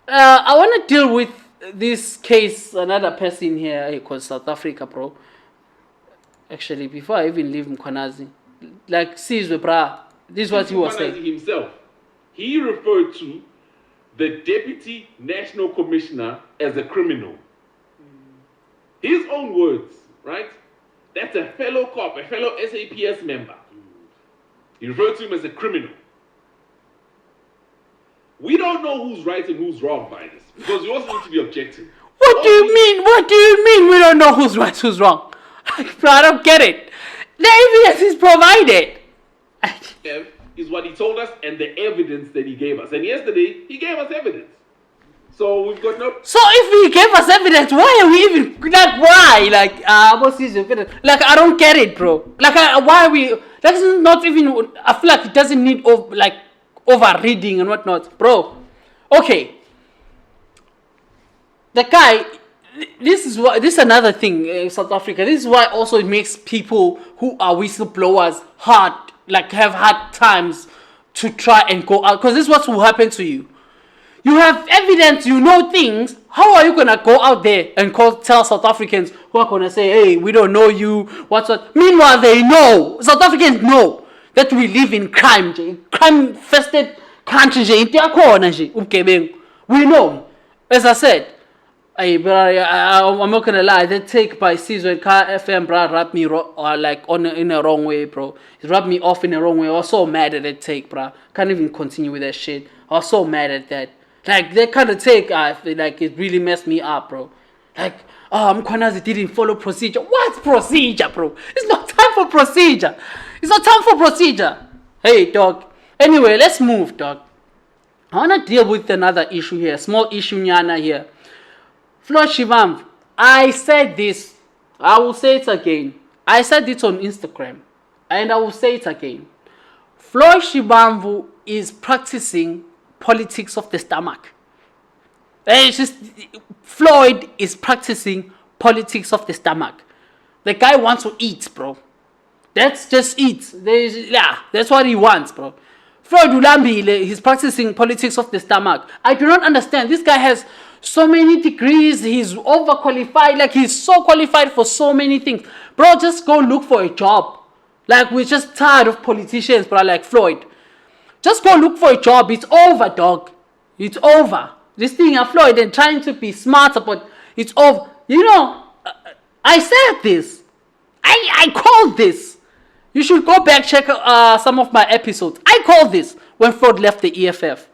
I want to deal with this case, another person here called South Africa, bro. Actually, before I even leave Mkhwanazi, like, Sizwe, brah, this is what he was saying. Himself, he referred to the Deputy National Commissioner as a criminal. His own words, right? That's a fellow cop, a fellow SAPS member. He referred to him as a criminal. We don't know who's right and who's wrong by this, because we also need to be objective. What do you mean? What do you mean we don't know who's right, who's wrong? I don't get it. The evidence is provided. Is what he told us and the evidence that he gave us. And yesterday, he gave us evidence. So we've got no... So if he gave us evidence, why are we even... Like, why? Like, what's his evidence? Like, I don't get it, bro. Like, why are we... That's not even... I feel like it doesn't need, over-reading and whatnot. Bro, okay. The guy... This is another thing in South Africa. This is why also it makes people who are whistleblowers have hard times to try and go out. Because this is what will happen to you. You have evidence, you know things. How are you going to go out there and tell South Africans who are going to say, hey, we don't know you, what's what? Meanwhile, they know. South Africans know that we live in crime-infested country. We know. As I said, I'm not gonna lie. That take by Sizwe FM, bro, rubbed me in a wrong way, bro. It rubbed me off in a wrong way. I was so mad at that take, bro. Can't even continue with that shit. I was so mad at that. Like, that kind of take, I feel like it really messed me up, bro. Like, Mkhwanazi didn't follow procedure. What's procedure, bro? It's not time for procedure. It's not time for procedure. Hey, dog. Anyway, let's move, dog. I wanna deal with another issue here. Small issue, nyana here. Floyd Shivambu, I said this, I will say it again. I said it on Instagram, and I will say it again. Floyd Shivambu is practicing politics of the stomach. It's just, Floyd is practicing politics of the stomach. The guy wants to eat, bro. That's just it. That's what he wants, bro. Floyd Shivambu, he's practicing politics of the stomach. I do not understand. This guy has so many degrees. He's overqualified. Like, he's so qualified for so many things. Bro, just go look for a job. Like, we're just tired of politicians, bro, like Floyd. Just go look for a job. It's over, dog. It's over. This thing of Floyd and trying to be smart, but it's over. You know, I said this. I called this. You should go back, check some of my episodes. I called this when Floyd left the EFF.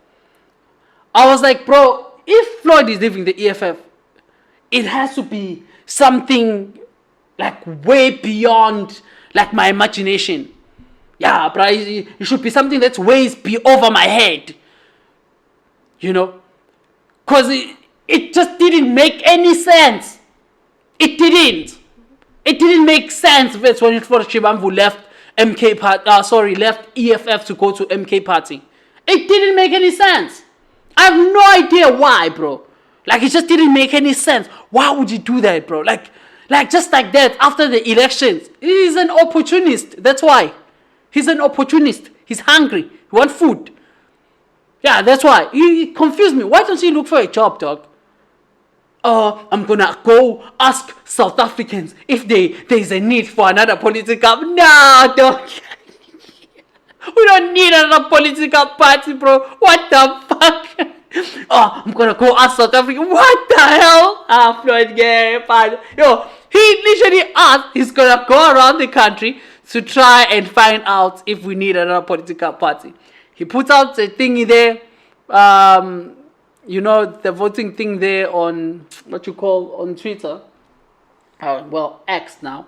I was like, bro, if Floyd is leaving the EFF, it has to be something like way beyond like my imagination. Yeah, bro, it should be something that's way over my head. You know? Because it just didn't make any sense. It didn't. It didn't make sense when Floyd Shivambu left left EFF to go to MK Party. It didn't make any sense. I have no idea why, bro. Like, it just didn't make any sense. Why would you do that, bro? Like just like that, after the elections. He's an opportunist. That's why. He's an opportunist. He's hungry. He wants food. Yeah, that's why. He confused me. Why don't you look for a job, dog? I'm gonna go ask South Africans if there's a need for another political... No, dog. We don't need another political party, bro. What the fuck? I'm gonna go ask South Africa. What the hell? Floyd, yo, he literally asked, he's gonna go around the country to try and find out if we need another political party. He put out a thingy there, you know, the voting thing there on, on Twitter. X now.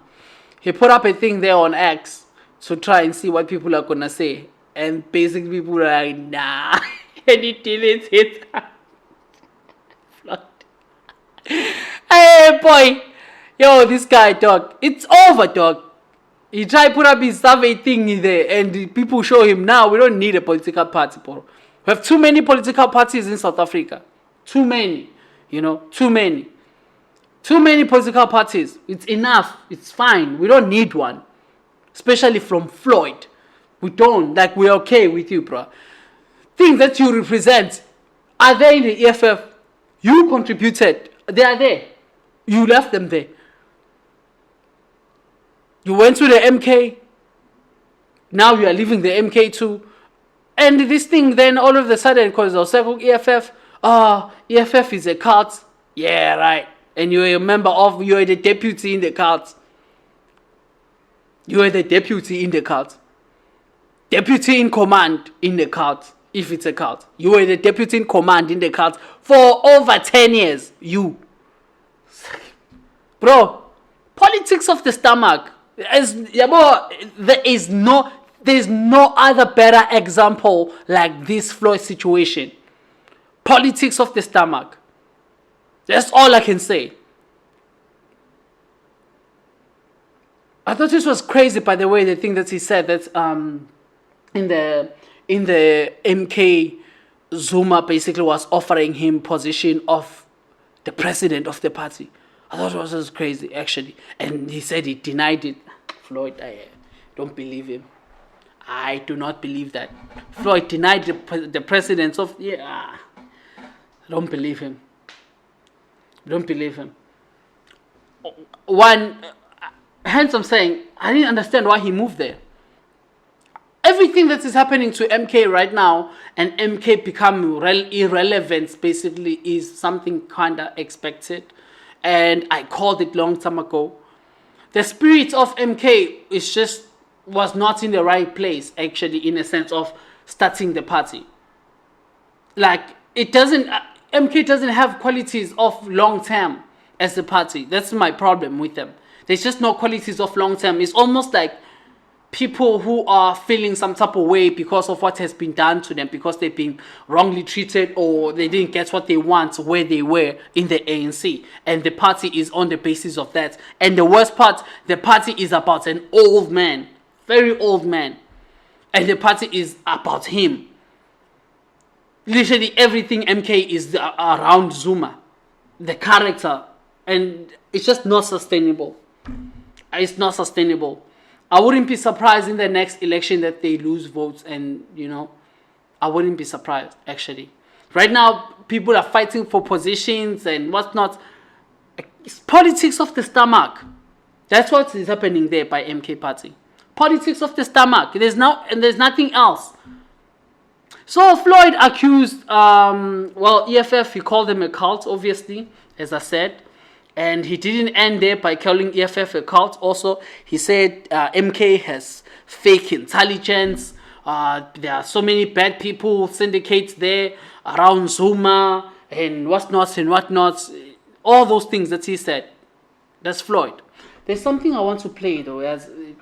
He put up a thing there on X to try and see what people are gonna say. And basically people are like, nah. And he deletes it. Hey, boy. Yo, this guy, dog. It's over, dog. He tried to put up his survey thing there, and the people show him now we don't need a political party, bro. We have too many political parties in South Africa. Too many. You know, too many. Too many political parties. It's enough. It's fine. We don't need one. Especially from Floyd. We don't. Like, we're okay with you, bro. Things that you represent, are they in the EFF? You contributed. They are there. You left them there. You went to the MK. Now you are leaving the MK too. And this thing then all of a sudden, because of circle EFF, EFF is a cult. Yeah, right. And you're a member of, you're the deputy in the cult. You are the deputy in the cult. Deputy in command in the cult, if it's a cult. You were the deputy in command in the cult for over 10 years. You. Bro, politics of the stomach. There's no other better example like this Floyd situation. Politics of the stomach. That's all I can say. I thought this was crazy, by the way, the thing that he said that in the MK, Zuma basically was offering him position of the president of the party. I thought it was just crazy, actually. And he said he denied it. Floyd, I don't believe him. I do not believe that. Floyd denied the presidents of... Yeah, I don't believe him. I don't believe him. Hence I'm saying, I didn't understand why he moved there. Everything that is happening to MK right now and MK become irrelevant basically is something kind of expected. And I called it long time ago. The spirit of MK was not in the right place, actually, in a sense of starting the party. Like, MK doesn't have qualities of long term as a party. That's my problem with them. There's just no qualities of long term. It's almost like people who are feeling some type of way because of what has been done to them, because they've been wrongly treated or they didn't get what they want where they were in the ANC. And the party is on the basis of that. And the worst part, the party is about an old man, very old man. And the party is about him. Literally everything MK is around Zuma, the character. And it's just not sustainable. It's not sustainable. I wouldn't be surprised in the next election that they lose votes, and I wouldn't be surprised, actually. Right now, people are fighting for positions and whatnot. It's politics of the stomach. That's what is happening there by MK Party. Politics of the stomach. There's nothing else. So Floyd accused, EFF, he called them a cult, obviously, as I said. And he didn't end there by calling EFF a cult. Also, he said MK has fake intelligence. There are so many bad people, syndicates there around Zuma and whatnot. All those things that he said. That's Floyd. There's something I want to play though.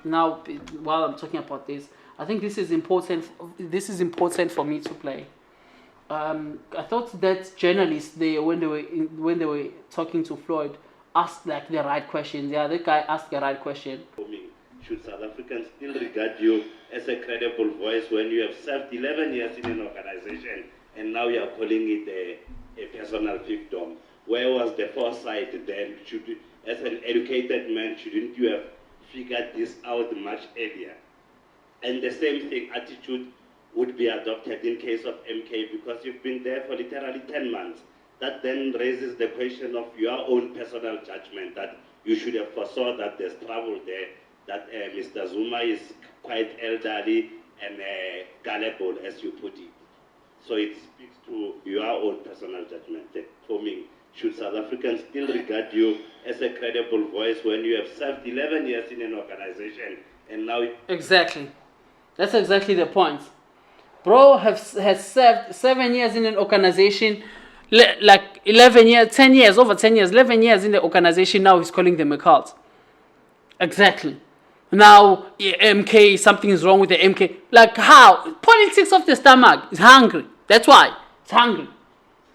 While I'm talking about this, I think this is important. This is important for me to play. I thought that journalists, when they were talking to Floyd, asked like the right questions. The other guy asked the right question. For me, should South Africans still regard you as a credible voice when you have served 11 years in an organization and now you are calling it a personal fiefdom? Where was the foresight then? As an educated man, shouldn't you have figured this out much earlier? And the same thing, attitude would be adopted in case of MK, because you've been there for literally 10 months. That then raises the question of your own personal judgment, that you should have foresaw that there's trouble there, that Mr. Zuma is quite elderly and gullible, as you put it. So it speaks to your own personal judgment. For me, should South Africans still regard you as a credible voice when you have served 11 years in an organization and now... Exactly. That's exactly the point. Bro has served 7 years in an organization, like 11 years, 10 years, over 10 years, 11 years in the organization. Now he's calling them a cult. Exactly. Now MK, something is wrong with the MK. Like how? Politics of the stomach. It's hungry. That's why. It's hungry.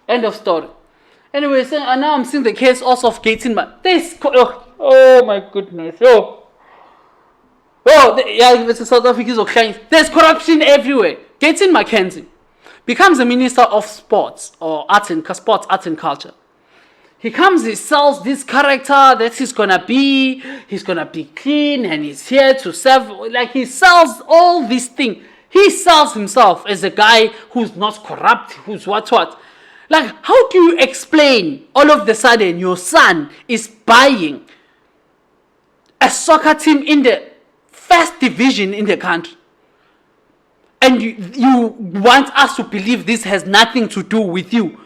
End of story. Anyway, so now I'm seeing the case also of Gaten. Oh my goodness. South Africa. There's corruption everywhere. Gaten McKenzie becomes the Minister of Sports or Arts and Culture. He sells this character that he's gonna be clean and he's here to serve. Like he sells all these things. He sells himself as a guy who's not corrupt, who's what. Like, how do you explain all of the sudden your son is buying a soccer team in the first division in the country? And you want us to believe this has nothing to do with you